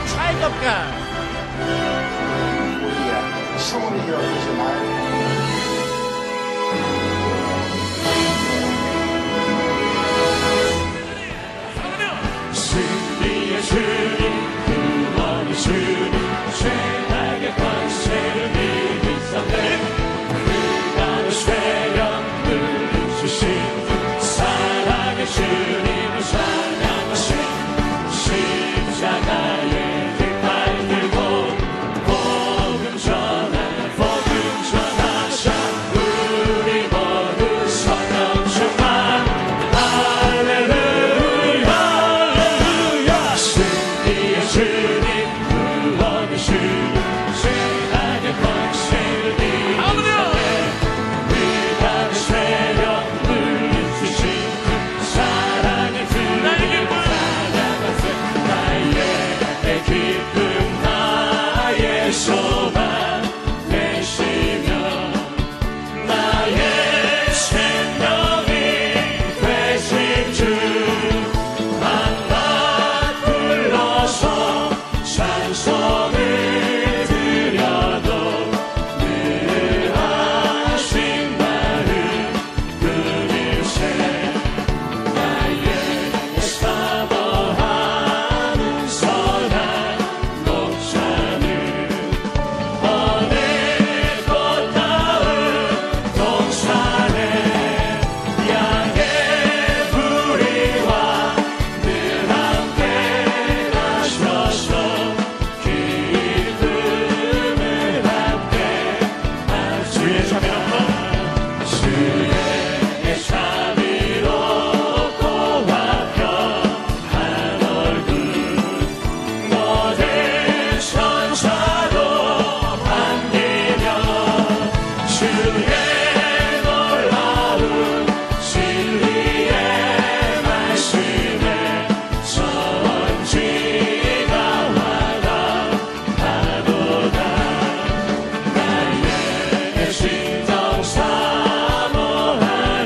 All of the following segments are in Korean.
child of God. 우리의 충분히여 되시나요? 승리의 주님, 구원의 주님, 죄악의 권세를 이기사네. 그가 죄령을 주신 사랑의 주님을 찬양하신 십자가의 깃발 들고 복음 전하자. 우리 모두 성령 충만. 할렐루야, 할렐루야. 승리의 주님, 구원의 주님, 죄악의 권세를 이기사네. 그가 죄령을 주신 사랑의 주님을 찬양하세. 나의 기쁨, 나의 소망 되시며 나의 생명이 되신 주 한낱 불러서 찬송을 드려도 늘 하신 말을 그리세. 나의 사모하는 선한 목자는 어느 꽃다운 동산에 양의 부리와 늘 함께 가셔서 기쁨을 함께 할 주의 자비로 고와 평한 얼굴 모든 천사도 반기며 주의 놀라운 진리의 말씀에 선지가 와닿아도다. 나의 심정 사모하는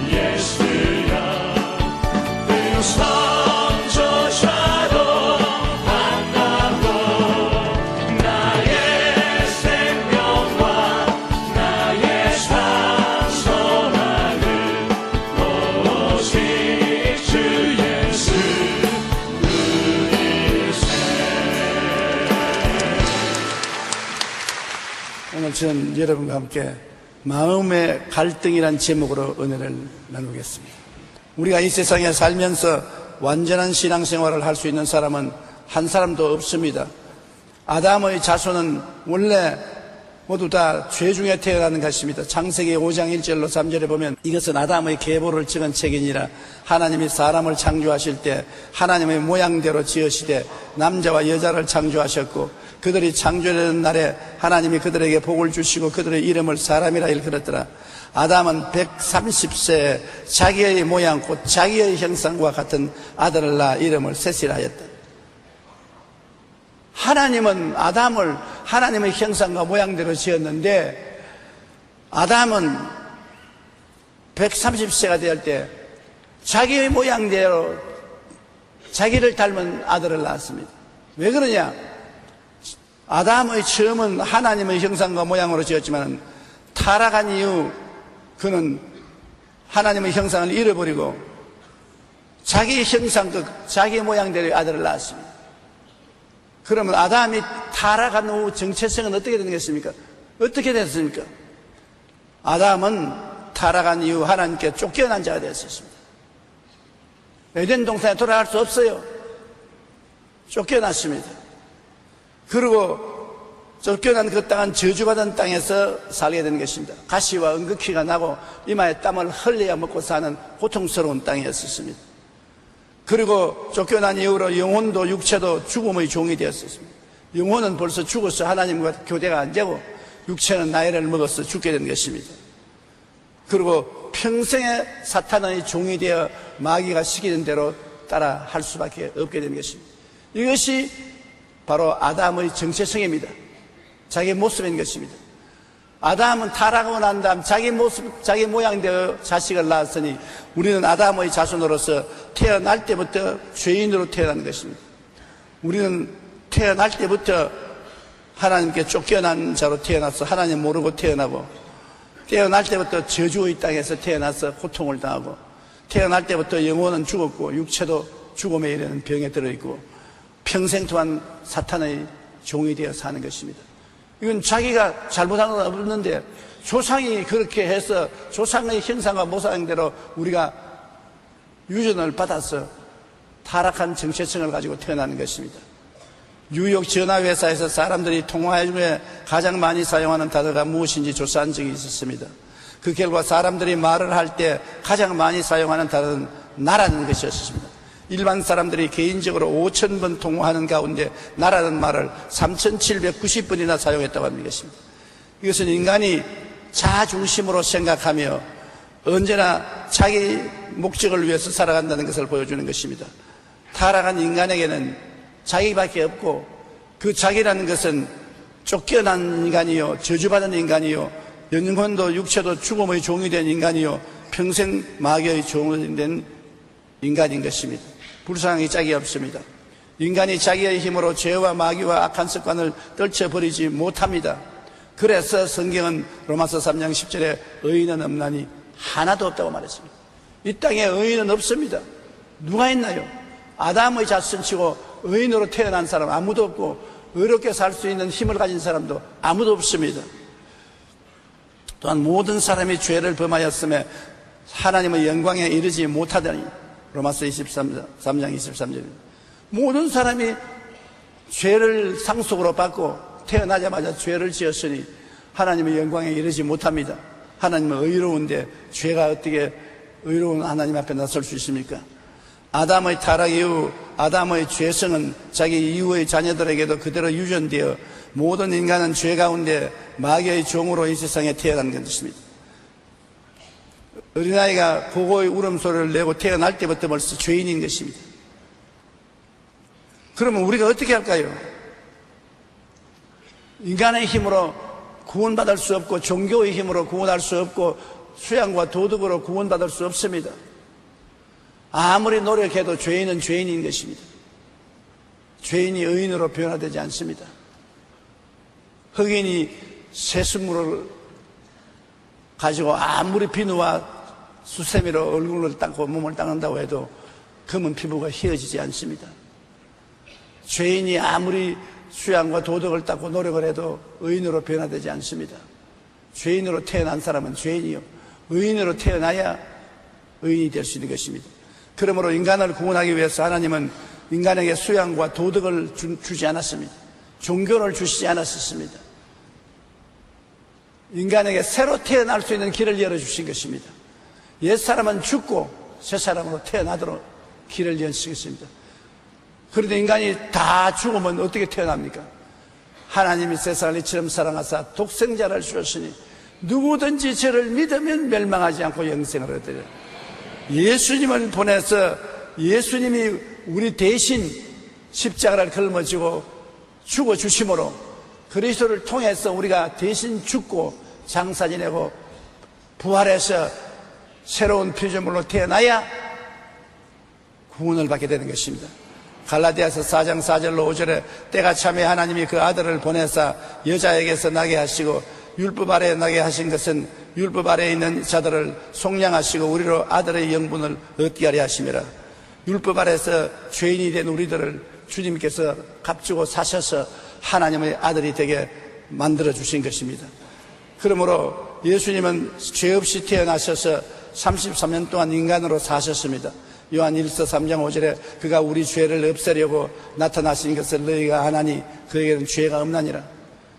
예수여, 그 성조차도 반갑고 나의 생명과 나의 찬송하는 오직 주 예수 우리세. 오늘 저는 여러분과 함께 마음의 갈등이란 제목으로 은혜를 나누겠습니다. 우리가 이 세상에 살면서 완전한 신앙생활을 할 수 있는 사람은 한 사람도 없습니다. 아담의 자손은 원래 모두 다 죄 중에 태어나는 것입니다. 창세기 5장 1절로 3절에 보면 이것은 아담의 계보를 적은 책이니라. 하나님이 사람을 창조하실 때 하나님의 모양대로 지으시되 남자와 여자를 창조하셨고 그들이 창조되는 날에 하나님이 그들에게 복을 주시고 그들의 이름을 사람이라 일컬었더라. 아담은 130세에 자기의 모양 곧 자기의 형상과 같은 아들을 낳아 이름을 셋이라 하였다. 하나님은 아담을 하나님의 형상과 모양대로 지었는데 아담은 130세가 될 때 자기의 모양대로 자기를 닮은 아들을 낳았습니다. 왜 그러냐? 아담의 처음은 하나님의 형상과 모양으로 지었지만 타락한 이후 그는 하나님의 형상을 잃어버리고 자기 형상, 자기 모양대로 아들을 낳았습니다. 그러면 아담이 타락한 후 정체성은 어떻게 되겠습니까? 어떻게 됐습니까? 아담은 타락한 이후 하나님께 쫓겨난 자가 되었습니다. 에덴 동산에 돌아갈 수 없어요. 쫓겨났습니다. 그리고 쫓겨난 그 땅은 저주받은 땅에서 살게 되는 것입니다. 가시와 응급기가 나고 이마에 땀을 흘려야 먹고 사는 고통스러운 땅이었습니다. 그리고 쫓겨난 이후로 영혼도 육체도 죽음의 종이 되었습니다. 영혼은 벌써 죽어서 하나님과 교제가 안 되고 육체는 나이를 먹어서 죽게 된 것입니다. 그리고 평생에 사탄의 종이 되어 마귀가 시키는 대로 따라 할 수밖에 없게 된 것입니다. 이것이 바로 아담의 정체성입니다. 자기 모습인 것입니다. 아담은 타락하고 난 다음 자기 모습, 자기 모양대로 자식을 낳았으니 우리는 아담의 자손으로서 태어날 때부터 죄인으로 태어난 것입니다. 우리는 태어날 때부터 하나님께 쫓겨난 자로 태어나서 하나님 모르고 태어나고, 태어날 때부터 저주의 땅에서 태어나서 고통을 당하고, 태어날 때부터 영혼은 죽었고 육체도 죽음에 이르는 병에 들어있고 평생 동안 사탄의 종이 되어 사는 것입니다. 이건 자기가 잘못한 건 없는데 조상이 그렇게 해서 조상의 형상과 모상대로 우리가 유전을 받아서 타락한 정체성을 가지고 태어나는 것입니다. 뉴욕 전화회사에서 사람들이 통화 중에 가장 많이 사용하는 단어가 무엇인지 조사한 적이 있었습니다. 그 결과 사람들이 말을 할 때 가장 많이 사용하는 단어는 나라는 것이었습니다. 일반 사람들이 개인적으로 5,000번 통화하는 가운데 나라는 말을 3,790번이나 사용했다고 하는 것입니다. 이것은 인간이 자중심으로 생각하며 언제나 자기 목적을 위해서 살아간다는 것을 보여주는 것입니다. 타락한 인간에게는 자기밖에 없고 그 자기라는 것은 쫓겨난 인간이요, 저주받은 인간이요, 영혼도 육체도 죽음의 종이 된 인간이요, 평생 마귀의 종이 된 인간인 것입니다. 불쌍하기 짝이 없습니다. 인간이 자기의 힘으로 죄와 마귀와 악한 습관을 떨쳐버리지 못합니다. 그래서 성경은 로마서 3장 10절에 의인은 없나니 하나도 없다고 말했습니다. 이 땅에 의인은 없습니다. 누가 있나요? 아담의 자손치고 의인으로 태어난 사람 아무도 없고 의롭게 살 수 있는 힘을 가진 사람도 아무도 없습니다. 또한 모든 사람이 죄를 범하였음에 하나님의 영광에 이르지 못하다니 로마서 3장 23절입니다. 모든 사람이 죄를 상속으로 받고 태어나자마자 죄를 지었으니 하나님의 영광에 이르지 못합니다. 하나님은 의로운데 죄가 어떻게 의로운 하나님 앞에 나설 수 있습니까? 아담의 타락 이후 아담의 죄성은 자기 이후의 자녀들에게도 그대로 유전되어 모든 인간은 죄 가운데 마귀의 종으로 이 세상에 태어난 것입니다. 어린아이가 고고의 울음소리를 내고 태어날 때부터 벌써 죄인인 것입니다. 그러면 우리가 어떻게 할까요? 인간의 힘으로 구원받을 수 없고 종교의 힘으로 구원할 수 없고 수양과 도덕으로 구원받을 수 없습니다. 아무리 노력해도 죄인은 죄인인 것입니다. 죄인이 의인으로 변화되지 않습니다. 흑인이 세수물을 가지고 아무리 비누와 수세미로 얼굴을 닦고 몸을 닦는다고 해도 검은 피부가 희어지지 않습니다. 죄인이 아무리 수양과 도덕을 닦고 노력을 해도 의인으로 변화되지 않습니다. 죄인으로 태어난 사람은 죄인이요, 의인으로 태어나야 의인이 될 수 있는 것입니다. 그러므로 인간을 구원하기 위해서 하나님은 인간에게 수양과 도덕을 주지 않았습니다. 종교를 주시지 않았습니다. 인간에게 새로 태어날 수 있는 길을 열어주신 것입니다. 옛사람은 죽고 새사람으로 태어나도록 길을 여시겠습니다. 그런데 인간이 다 죽으면 어떻게 태어납니까? 하나님이 세상을 이처럼 사랑하사 독생자를 주셨으니 누구든지 저를 믿으면 멸망하지 않고 영생을 얻으리라. 예수님을 보내서 예수님이 우리 대신 십자가를 걸머지고 죽어주심으로 그리스도를 통해서 우리가 대신 죽고 장사 지내고 부활해서 새로운 피조물로 태어나야 구원을 받게 되는 것입니다. 갈라디아서 4장 4절로 5절에 때가 참에 하나님이 그 아들을 보내사 여자에게서 나게 하시고 율법 아래에 나게 하신 것은 율법 아래에 있는 자들을 속량하시고 우리로 아들의 영분을 얻게 하려 하심이라. 율법 아래에서 죄인이 된 우리들을 주님께서 값주고 사셔서 하나님의 아들이 되게 만들어 주신 것입니다. 그러므로 예수님은 죄 없이 태어나셔서 33년 동안 인간으로 사셨습니다. 요한 1서 3장 5절에 그가 우리 죄를 없애려고 나타나신 것을 너희가 아나니 그에게는 죄가 없나니라.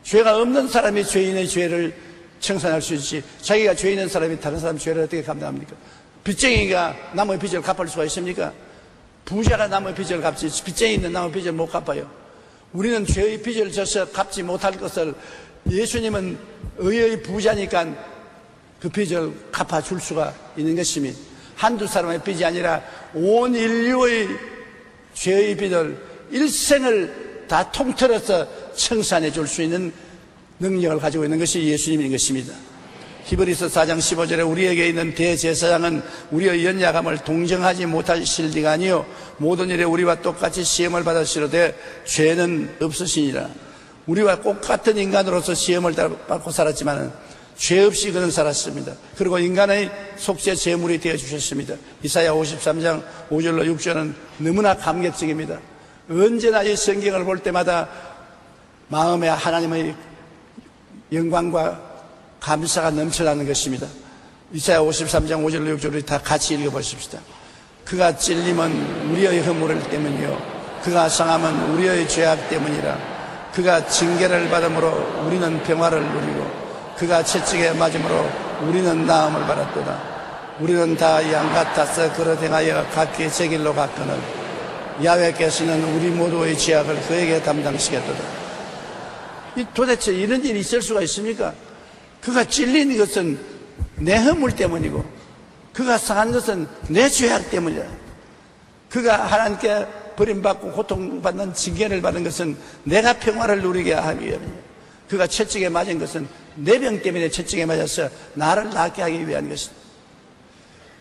죄가 없는 사람이 죄인의 죄를 청산할 수 있지, 자기가 죄 있는 사람이 다른 사람 죄를 어떻게 감당합니까? 빚쟁이가 남의 빚을 갚을 수가 있습니까? 부자가 남의 빚을 갚지 빚쟁이 있는 남의 빚을 못 갚아요. 우리는 죄의 빚을 져서 갚지 못할 것을 예수님은 의의 부자니까 그 빚을 갚아줄 수가 있는 것입니다. 한두 사람의 빚이 아니라 온 인류의 죄의 빚을 일생을 다 통틀어서 청산해 줄 수 있는 능력을 가지고 있는 것이 예수님인 것입니다. 히브리서 4장 15절에 우리에게 있는 대제사장은 우리의 연약함을 동정하지 못하실 리가 아니요 모든 일에 우리와 똑같이 시험을 받으시로되 죄는 없으시니라. 우리와 똑같은 인간으로서 시험을 받고 살았지만 죄 없이 그는 살았습니다. 그리고 인간의 속죄 제물이 되어주셨습니다. 이사야 53장 5절로 6절은 너무나 감격적입니다. 언제나 이 성경을 볼 때마다 마음에 하나님의 영광과 감사가 넘쳐나는 것입니다. 이사야 53장 5절로 6절을 다 같이 읽어보십시다. 그가 찔림은 우리의 허물 때문이요 그가 상함은 우리의 죄악 때문이라. 그가 징계를 받음으로 우리는 평화를 누리고 그가 채찍에 맞음으로 우리는 나음을 받았도다. 우리는 다 양 같아서 그릇 행하여 각기 제 길로 갔거늘 야훼께서는 우리 모두의 죄악을 그에게 담당시켰도다. 도대체 이런 일이 있을 수가 있습니까? 그가 찔린 것은 내 허물 때문이고 그가 상한 것은 내 죄악 때문이다. 그가 하나님께 버림받고 고통받는 징계를 받은 것은 내가 평화를 누리게 하기 위함이다. 그가 채찍에 맞은 것은 내 병 때문에 채찍에 맞아서 나를 낫게 하기 위한 것이다.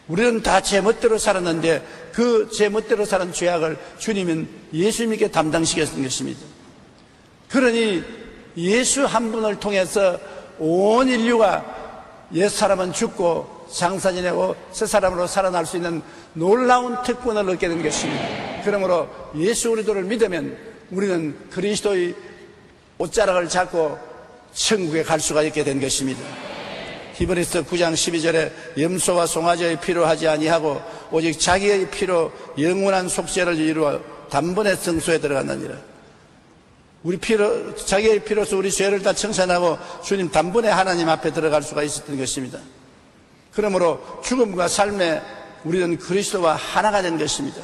우리는 다 제 멋대로 살았는데 그 제 멋대로 살은 죄악을 주님은 예수님께 담당시켰던 것입니다. 그러니 예수 한 분을 통해서 온 인류가 옛사람은 죽고 장사 지내고 새 사람으로 살아날 수 있는 놀라운 특권을 얻게 된 것입니다. 그러므로 예수 그리스도를 믿으면 우리는 그리스도의 옷자락을 잡고 천국에 갈 수가 있게 된 것입니다. 히브리서 9장 12절에 염소와 송아지의 피로 하지 아니하고 오직 자기의 피로 영원한 속죄를 이루어 단번에 성소에 들어갔느니라. 우리 피로, 자기의 피로서 우리 죄를 다 청산하고 주님 단번에 하나님 앞에 들어갈 수가 있었던 것입니다. 그러므로 죽음과 삶에 우리는 그리스도와 하나가 된 것입니다.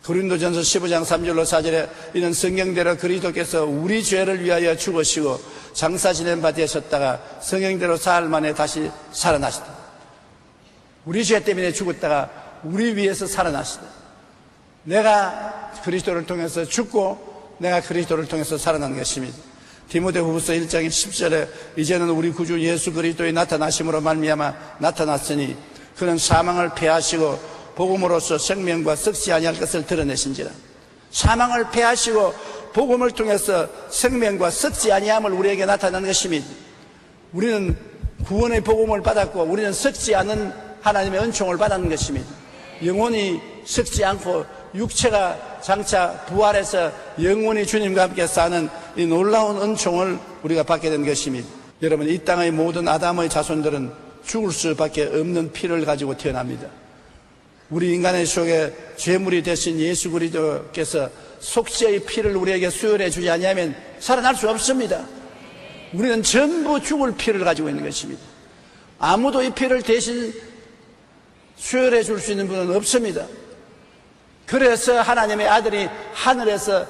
고린도전서 15장 3절로 4절에 이는 성경대로 그리스도께서 우리 죄를 위하여 죽으시고 장사 지낸 바 되셨다가 성경대로 사흘 만에 다시 살아나시다. 우리 죄 때문에 죽었다가 우리 위해서 살아나시다. 내가 그리스도를 통해서 죽고 내가 그리스도를 통해서 살아난 것입니다. 디모데후서 1장 10절에 이제는 우리 구주 예수 그리스도의 나타나심으로 말미암아 나타났으니 그는 사망을 패하시고 복음으로써 생명과 썩지 아니할 것을 드러내신지라. 사망을 패하시고 복음을 통해서 생명과 썩지 아니함을 우리에게 나타난 것입니다. 우리는 구원의 복음을 받았고 우리는 썩지 않은 하나님의 은총을 받았는 것입니다. 영혼이 썩지 않고 육체가 장차 부활해서 영원히 주님과 함께 사는 이 놀라운 은총을 우리가 받게 된 것입니다. 여러분, 이 땅의 모든 아담의 자손들은 죽을 수밖에 없는 피를 가지고 태어납니다. 우리 인간의 속에 죄물이 되신 예수 그리스도께서 속죄의 피를 우리에게 수혈해 주지 아니하면 살아날 수 없습니다. 우리는 전부 죽을 피를 가지고 있는 것입니다. 아무도 이 피를 대신 수혈해 줄 수 있는 분은 없습니다. 그래서 하나님의 아들이 하늘에서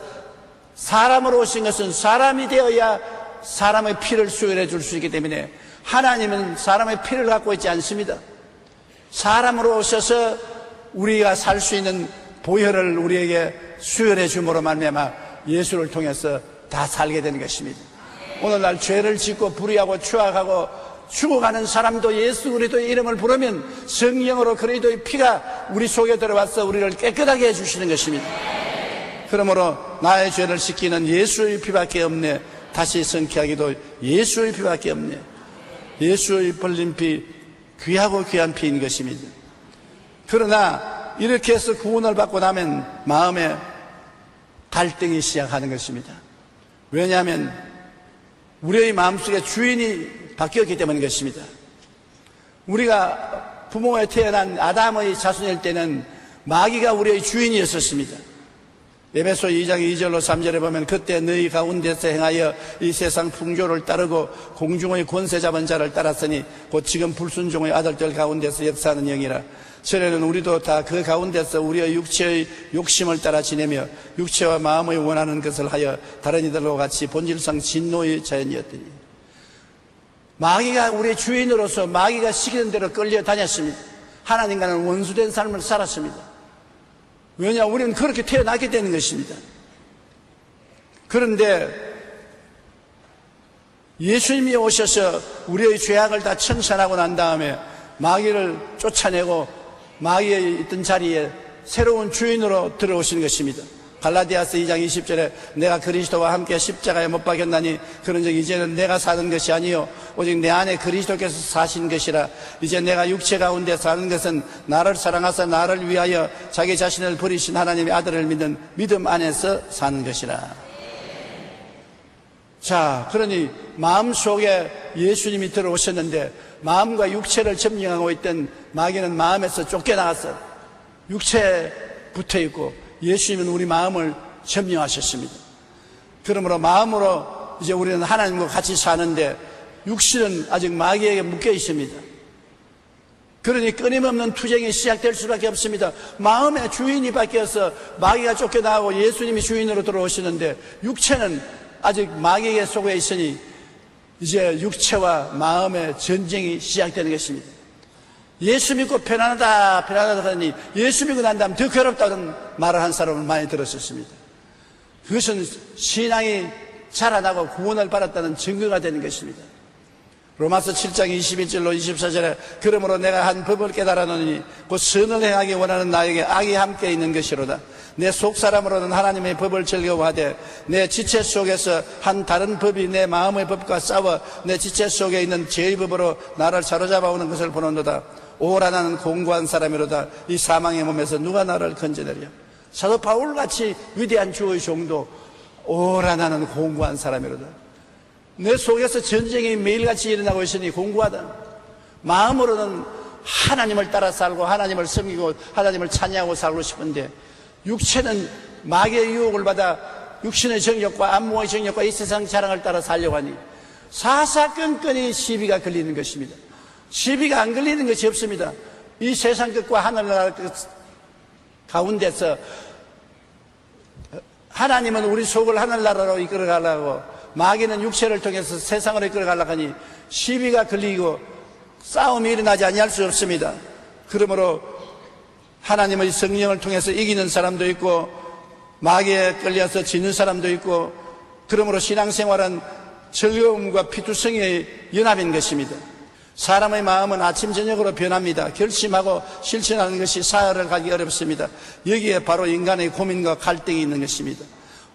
사람으로 오신 것은 사람이 되어야 사람의 피를 수혈해 줄 수 있기 때문에 하나님은 사람의 피를 갖고 있지 않습니다. 사람으로 오셔서 우리가 살 수 있는 보혈을 우리에게 수혈해 줌으로 말미암아 예수를 통해서 다 살게 되는 것입니다. 오늘날 죄를 짓고 불의하고 추악하고 죽어가는 사람도 예수 그리스도의 이름을 부르면 성령으로 그리스도의 피가 우리 속에 들어와서 우리를 깨끗하게 해주시는 것입니다. 그러므로 나의 죄를 씻기는 예수의 피밖에 없네. 다시 성취하기도 예수의 피밖에 없네. 예수의 벌린 피, 귀하고 귀한 피인 것입니다. 그러나 이렇게 해서 구원을 받고 나면 마음에 갈등이 시작하는 것입니다. 왜냐하면 우리의 마음속에 주인이 바뀌었기 때문인 것입니다. 우리가 부모에 태어난 아담의 자손일 때는 마귀가 우리의 주인이었었습니다. 에베소 2장 2절로 3절에 보면 그때 너희 가운데서 행하여 이 세상 풍조를 따르고 공중의 권세 잡은 자를 따랐으니 곧 지금 불순종의 아들들 가운데서 역사하는 영이라. 전에는 우리도 다 그 가운데서 우리의 육체의 욕심을 따라 지내며 육체와 마음의 원하는 것을 하여 다른 이들과 같이 본질상 진노의 자연이었더니 마귀가 우리의 주인으로서 마귀가 시키는 대로 끌려다녔습니다. 하나님과는 원수된 삶을 살았습니다. 왜냐? 우리는 그렇게 태어났기 때문인 것입니다. 그런데 예수님이 오셔서 우리의 죄악을 다 청산하고 난 다음에 마귀를 쫓아내고 마귀의 있던 자리에 새로운 주인으로 들어오신 것입니다. 갈라디아서 2장 20절에 내가 그리스도와 함께 십자가에 못 박였나니 그런즉 이제는 내가 사는 것이 아니요 오직 내 안에 그리스도께서 사신 것이라. 이제 내가 육체 가운데 사는 것은 나를 사랑하사 나를 위하여 자기 자신을 버리신 하나님의 아들을 믿는 믿음 안에서 사는 것이라. 자, 그러니 마음속에 예수님이 들어오셨는데 마음과 육체를 점령하고 있던 마귀는 마음에서 쫓겨나가서 육체에 붙어있고 예수님은 우리 마음을 점령하셨습니다. 그러므로 마음으로 이제 우리는 하나님과 같이 사는데 육신은 아직 마귀에게 묶여 있습니다. 그러니 끊임없는 투쟁이 시작될 수밖에 없습니다. 마음의 주인이 바뀌어서 마귀가 쫓겨나가고 예수님이 주인으로 들어오시는데 육체는 아직 마귀에게 속해 있으니 이제 육체와 마음의 전쟁이 시작되는 것입니다. 예수 믿고 편안하다 하더니 예수 믿고 난 다음 더 괴롭다는 말을 한 사람을 많이 들었었습니다. 그것은 신앙이 자라나고 구원을 받았다는 증거가 되는 것입니다. 로마서 7장 21절로 24절에 그러므로 내가 한 법을 깨달았노니 곧 선을 행하기 원하는 나에게 악이 함께 있는 것이로다. 내 속사람으로는 하나님의 법을 즐거워하되 내 지체 속에서 한 다른 법이 내 마음의 법과 싸워 내 지체 속에 있는 죄의 법으로 나를 사로잡아오는 것을 보는도다. 오라 나는 공고한 사람이로다. 이 사망의 몸에서 누가 나를 건져내랴. 사도 바울같이 위대한 주의 종도 오라 나는 공고한 사람이로다. 내 속에서 전쟁이 매일같이 일어나고 있으니 공고하다. 마음으로는 하나님을 따라 살고 하나님을 섬기고 하나님을 찬양하고 살고 싶은데 육체는 마귀의 유혹을 받아 육신의 정욕과 안목의 정욕과 이 세상 자랑을 따라 살려고 하니 사사건건이 시비가 걸리는 것입니다. 시비가 안 걸리는 것이 없습니다. 이 세상 끝과 하늘나라 끝 가운데서 하나님은 우리 속을 하늘나라로 이끌어가려고 마귀는 육체를 통해서 세상으로 이끌어가려고 하니 시비가 걸리고 싸움이 일어나지 아니할 수 없습니다. 그러므로 하나님의 성령을 통해서 이기는 사람도 있고 마귀에 끌려서 지는 사람도 있고 그러므로 신앙생활은 즐거움과 피투성이의 연합인 것입니다. 사람의 마음은 아침 저녁으로 변합니다. 결심하고 실천하는 것이 사흘을 가기 어렵습니다. 여기에 바로 인간의 고민과 갈등이 있는 것입니다.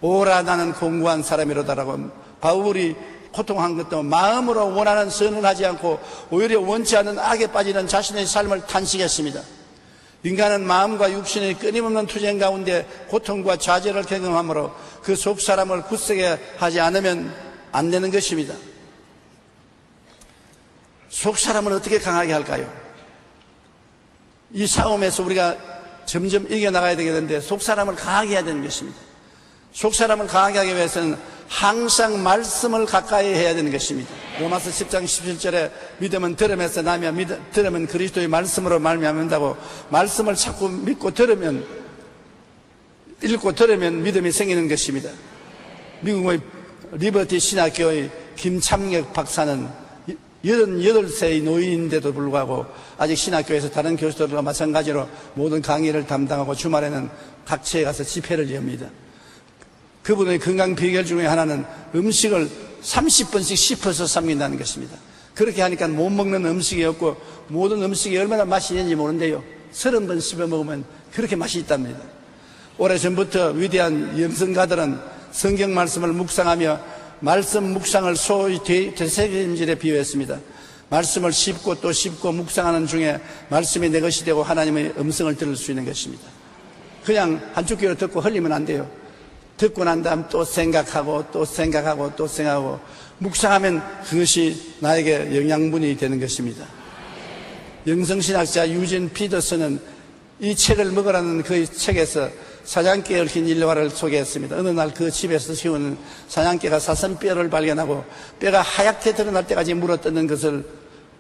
오라 나는 공고한 사람이로다라고 바울이 고통한 것도 마음으로 원하는 선을 하지 않고 오히려 원치 않는 악에 빠지는 자신의 삶을 탄식했습니다. 인간은 마음과 육신의 끊임없는 투쟁 가운데 고통과 좌절을 경험하므로 그 속 사람을 굳세게 하지 않으면 안 되는 것입니다. 속 사람을 어떻게 강하게 할까요? 이 싸움에서 우리가 점점 이겨나가야 되겠는데 속 사람을 강하게 해야 되는 것입니다. 속 사람을 강하게 하기 위해서는 항상 말씀을 가까이 해야 되는 것입니다. 로마서 10장 17절에 믿음은 들음에서 나며 들음은 그리스도의 말씀으로 말미암는다고 말씀을 자꾸 믿고 들으면 읽고 들으면 믿음이 생기는 것입니다. 미국의 리버티 신학교의 김참격 박사는 88세의 노인인데도 불구하고 아직 신학교에서 다른 교수들과 마찬가지로 모든 강의를 담당하고 주말에는 각처에 가서 집회를 엽니다. 그분의 건강 비결 중에 하나는 음식을 30번씩 씹어서 삼긴다는 것입니다. 그렇게 하니까 못 먹는 음식이 없고 모든 음식이 얼마나 맛이 있는지 모르는데요 30번 씹어 먹으면 그렇게 맛이 있답니다. 오래전부터 위대한 영성가들은 성경 말씀을 묵상하며 말씀 묵상을 소위 되새김질에 비유했습니다. 말씀을 씹고 또 씹고 묵상하는 중에 말씀이 내 것이 되고 하나님의 음성을 들을 수 있는 것입니다. 그냥 한쪽 귀로 듣고 흘리면 안 돼요. 듣고 난 다음 또 생각하고 또 생각하고 또 생각하고 묵상하면 그것이 나에게 영양분이 되는 것입니다. 영성신학자 유진 피더슨은 이 책을 먹으라는 그 책에서 사냥개에 얽힌 일화를 소개했습니다. 어느 날 그 집에서 키우는 사냥개가 사슴뼈를 발견하고 뼈가 하얗게 드러날 때까지 물어뜯는 것을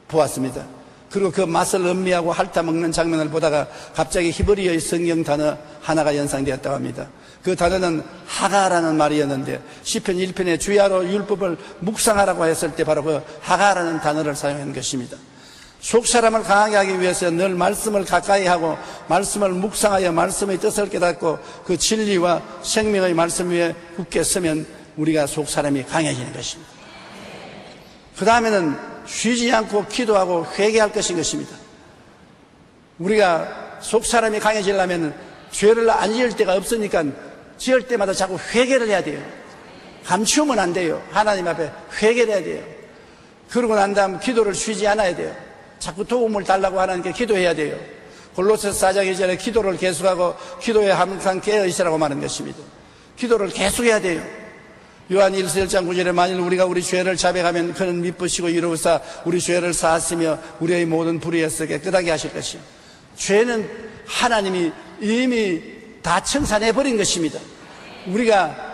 보았습니다. 그리고 그 맛을 음미하고 핥아먹는 장면을 보다가 갑자기 히브리어의 성경 단어 하나가 연상되었다고 합니다. 그 단어는 하가라는 말이었는데 시편 1편에 주야로 율법을 묵상하라고 했을 때 바로 그 하가라는 단어를 사용한 것입니다. 속 사람을 강하게 하기 위해서 늘 말씀을 가까이 하고 말씀을 묵상하여 말씀의 뜻을 깨닫고 그 진리와 생명의 말씀 위에 굳게 서면 우리가 속 사람이 강해지는 것입니다. 그 다음에는 쉬지 않고 기도하고 회개할 것입니다. 우리가 속사람이 강해지려면 죄를 안 지을 때가 없으니까 지을 때마다 자꾸 회개를 해야 돼요. 감추면 안 돼요. 하나님 앞에 회개를 해야 돼요. 그러고 난 다음 기도를 쉬지 않아야 돼요. 자꾸 도움을 달라고 하나님께 기도해야 돼요. 골로새서 4장 2절에 기도를 계속하고 기도에 항상 깨어있으라고 말하는 것입니다. 기도를 계속해야 돼요. 요한 1서 1장 9절에 만일 우리가 우리 죄를 자백하면 그는 미쁘시고 이루사 우리 죄를 사하시며 우리의 모든 불의에서 깨끗하게 하실 것이요. 죄는 하나님이 이미 다 청산해버린 것입니다. 우리가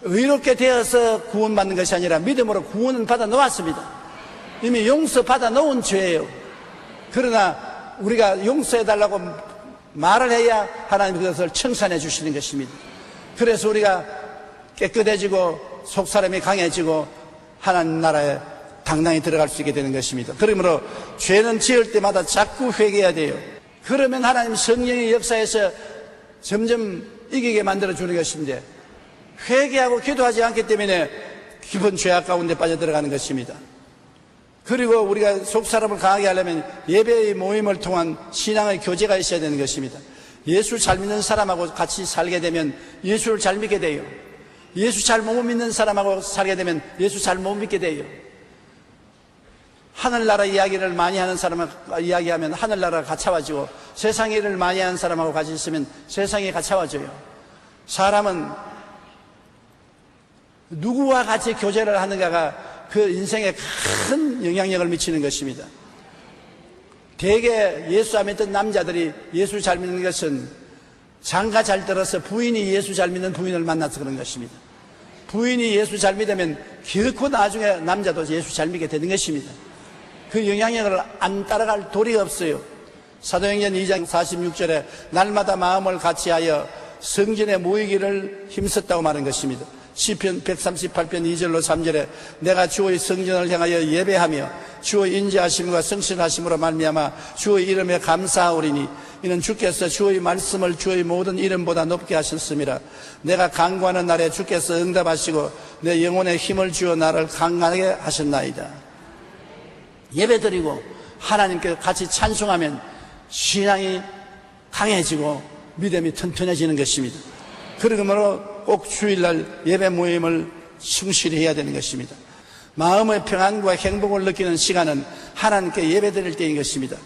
의롭게 되어서 구원받는 것이 아니라 믿음으로 구원은 받아 놓았습니다. 이미 용서받아 놓은 죄예요. 그러나 우리가 용서해달라고 말을 해야 하나님 그것을 청산해 주시는 것입니다. 그래서 우리가 깨끗해지고 속사람이 강해지고 하나님 나라에 당당히 들어갈 수 있게 되는 것입니다. 그러므로 죄는 지을 때마다 자꾸 회개해야 돼요. 그러면 하나님 성령의 역사에서 점점 이기게 만들어 주는 것인데 회개하고 기도하지 않기 때문에 깊은 죄악 가운데 빠져들어가는 것입니다. 그리고 우리가 속사람을 강하게 하려면 예배의 모임을 통한 신앙의 교제가 있어야 되는 것입니다. 예수 잘 믿는 사람하고 같이 살게 되면 예수를 잘 믿게 돼요. 예수 잘 못 믿는 사람하고 살게 되면 예수 잘 못 믿게 돼요. 하늘나라 이야기를 많이 하는 사람하고 이야기하면 하늘나라가 가차워지고 세상 일을 많이 하는 사람하고 같이 있으면 세상이 가차워져요. 사람은 누구와 같이 교제를 하는가가 그 인생에 큰 영향력을 미치는 것입니다. 대개 예수 안 믿던 남자들이 예수 잘 믿는 것은 장가 잘 들어서 부인이 예수 잘 믿는 부인을 만나서 그런 것입니다. 부인이 예수 잘 믿으면 결코 나중에 남자도 예수 잘 믿게 되는 것입니다. 그 영향력을 안 따라갈 도리가 없어요. 사도행전 2장 46절에 날마다 마음을 같이하여 성전에 모이기를 힘썼다고 말한 것입니다. 시편 138편 2절로 3절에 내가 주의 성전을 향하여 예배하며 주의 인자하심과 성실하심으로 말미암아 주의 이름에 감사하오리니 이는 주께서 주의 말씀을 주의 모든 이름보다 높게 하셨습니다. 내가 간구하는 날에 주께서 응답하시고 내 영혼에 힘을 주어 나를 강하게 하셨나이다. 예배드리고 하나님께 같이 찬송하면 신앙이 강해지고 믿음이 튼튼해지는 것입니다. 그러므로 꼭 주일날 예배 모임을 충실히 해야 되는 것입니다. 마음의 평안과 행복을 느끼는 시간은 하나님께 예배드릴 때인 것입니다.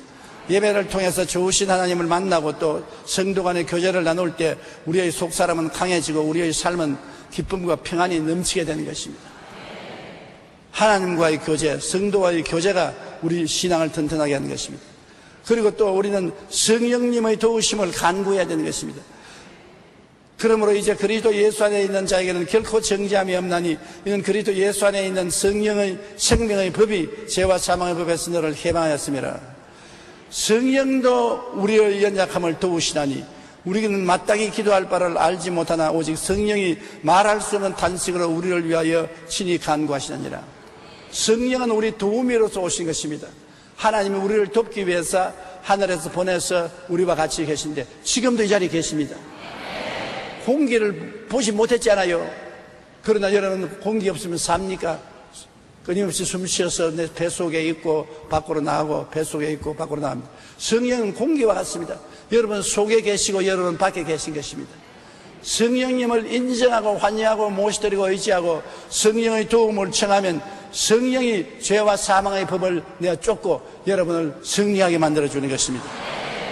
예배를 통해서 좋으신 하나님을 만나고 또 성도 간의 교제를 나눌 때 우리의 속사람은 강해지고 우리의 삶은 기쁨과 평안이 넘치게 되는 것입니다. 하나님과의 교제, 성도와의 교제가 우리 신앙을 튼튼하게 하는 것입니다. 그리고 또 우리는 성령님의 도우심을 간구해야 되는 것입니다. 그러므로 이제 그리스도 예수 안에 있는 자에게는 결코 정죄함이 없나니 이는 그리스도 예수 안에 있는 성령의 생명의 법이 죄와 사망의 법에서 너를 해방하였습니다. 성령도 우리의 연약함을 도우시나니 우리는 마땅히 기도할 바를 알지 못하나 오직 성령이 말할 수 없는 탄식으로 우리를 위하여 친히 간구하시느니라. 성령은 우리 도우미로서 오신 것입니다. 하나님이 우리를 돕기 위해서 하늘에서 보내서 우리와 같이 계신데 지금도 이 자리에 계십니다. 공기를 보지 못했잖아요. 그러나 여러분 공기 없으면 삽니까? 끊임없이 숨 쉬어서 내 뱃속에 있고 밖으로 나가고 뱃속에 있고 밖으로 나갑니다. 성령은 공기와 같습니다. 여러분 속에 계시고 여러분 밖에 계신 것입니다. 성령님을 인정하고 환영하고 모시드리고 의지하고 성령의 도움을 청하면 성령이 죄와 사망의 법을 내어 쫓고 여러분을 승리하게 만들어주는 것입니다.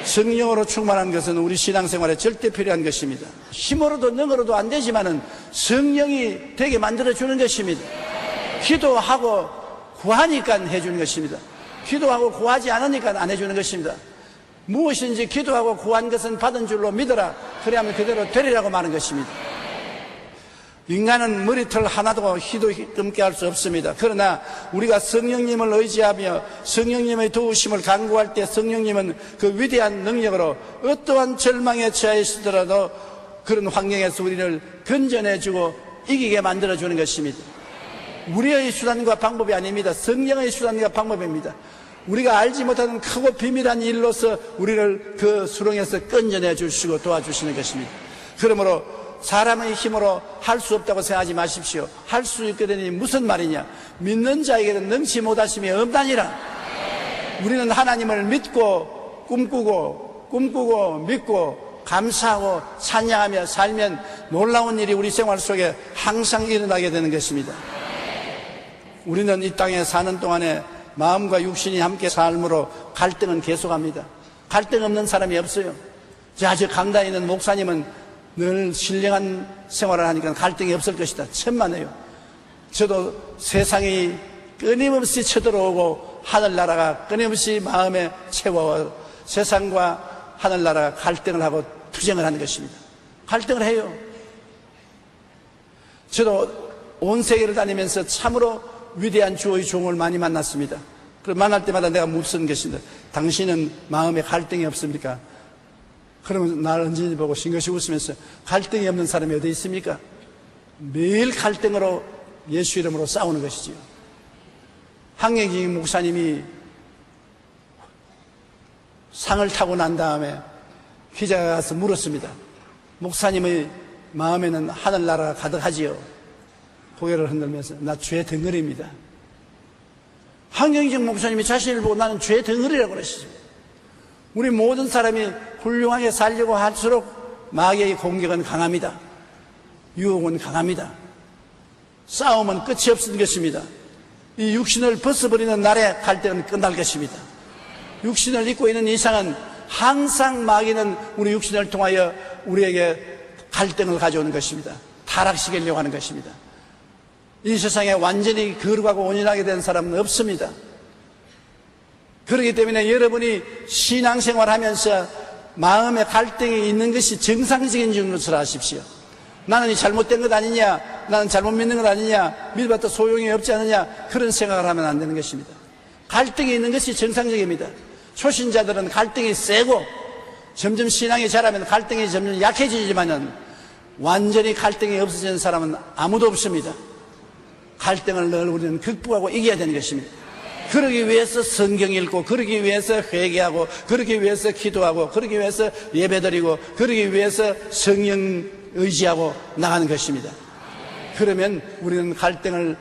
성령으로 충만한 것은 우리 신앙생활에 절대 필요한 것입니다. 힘으로도 능으로도 안 되지만은 성령이 되게 만들어주는 것입니다. 기도하고 구하니까 해주는 것입니다. 기도하고 구하지 않으니까 안 해주는 것입니다. 무엇인지 기도하고 구한 것은 받은 줄로 믿어라. 그래야만 그대로 되리라고 말하는 것입니다. 인간은 머리털 하나도 희도 끔게 할 수 없습니다. 그러나 우리가 성령님을 의지하며 성령님의 도우심을 간구할 때 성령님은 그 위대한 능력으로 어떠한 절망에 처해 있더라도 그런 환경에서 우리를 건져내주고 이기게 만들어주는 것입니다. 우리의 수단과 방법이 아닙니다. 성령의 수단과 방법입니다. 우리가 알지 못하는 크고 비밀한 일로서 우리를 그 수렁에서 건져내 주시고 도와주시는 것입니다. 그러므로 사람의 힘으로 할 수 없다고 생각하지 마십시오. 할 수 있게 되니 무슨 말이냐? 믿는 자에게는 능치 못하심이 없다니라. 우리는 하나님을 믿고 꿈꾸고 믿고 감사하고 찬양하며 살면 놀라운 일이 우리 생활 속에 항상 일어나게 되는 것입니다. 우리는 이 땅에 사는 동안에 마음과 육신이 함께 삶으로 갈등은 계속합니다. 갈등 없는 사람이 없어요. 저 강단에 있는 목사님은 늘 신령한 생활을 하니까 갈등이 없을 것이다. 천만에요. 저도 세상이 끊임없이 쳐들어오고 하늘나라가 끊임없이 마음에 채워 세상과 하늘나라가 갈등을 하고 투쟁을 하는 것입니다. 갈등을 해요. 저도 온 세계를 다니면서 참으로 위대한 주의 종을 많이 만났습니다. 그럼 만날 때마다 내가 묻는 것입니다. 당신은 마음에 갈등이 없습니까? 그러면 나를 언제든지 보고 싱긋이 웃으면서 갈등이 없는 사람이 어디 있습니까? 매일 갈등으로 예수 이름으로 싸우는 것이지요. 황영진 목사님이 상을 타고 난 다음에 기자가 가서 물었습니다. 목사님의 마음에는 하늘나라가 가득하지요? 고개를 흔들면서 나 죄 덩어리입니다. 황영진 목사님이 자신을 보고 나는 죄 덩어리라고 그러시죠. 우리 모든 사람이 훌륭하게 살려고 할수록 마귀의 공격은 강합니다. 유혹은 강합니다. 싸움은 끝이 없는 것입니다. 이 육신을 벗어버리는 날에 갈등은 끝날 것입니다. 육신을 입고 있는 이상은 항상 마귀는 우리 육신을 통하여 우리에게 갈등을 가져오는 것입니다. 타락시키려고 하는 것입니다. 이 세상에 완전히 거룩하고 온전하게 된 사람은 없습니다. 그렇기 때문에 여러분이 신앙생활 하면서 마음에 갈등이 있는 것이 정상적인 것을 아십시오. 나는 잘못된 것 아니냐, 나는 잘못 믿는 것 아니냐, 믿어봤자 소용이 없지 않느냐, 그런 생각을 하면 안 되는 것입니다. 갈등이 있는 것이 정상적입니다. 초신자들은 갈등이 세고 점점 신앙이 자라면 갈등이 점점 약해지지만은 완전히 갈등이 없어지는 사람은 아무도 없습니다. 갈등을 늘 우리는 극복하고 이겨야 되는 것입니다. 그러기 위해서 성경 읽고, 그러기 위해서 회개하고, 그러기 위해서 기도하고, 그러기 위해서 예배드리고, 그러기 위해서 성령 의지하고 나가는 것입니다. 그러면 우리는 갈등을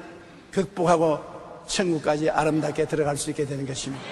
극복하고 천국까지 아름답게 들어갈 수 있게 되는 것입니다.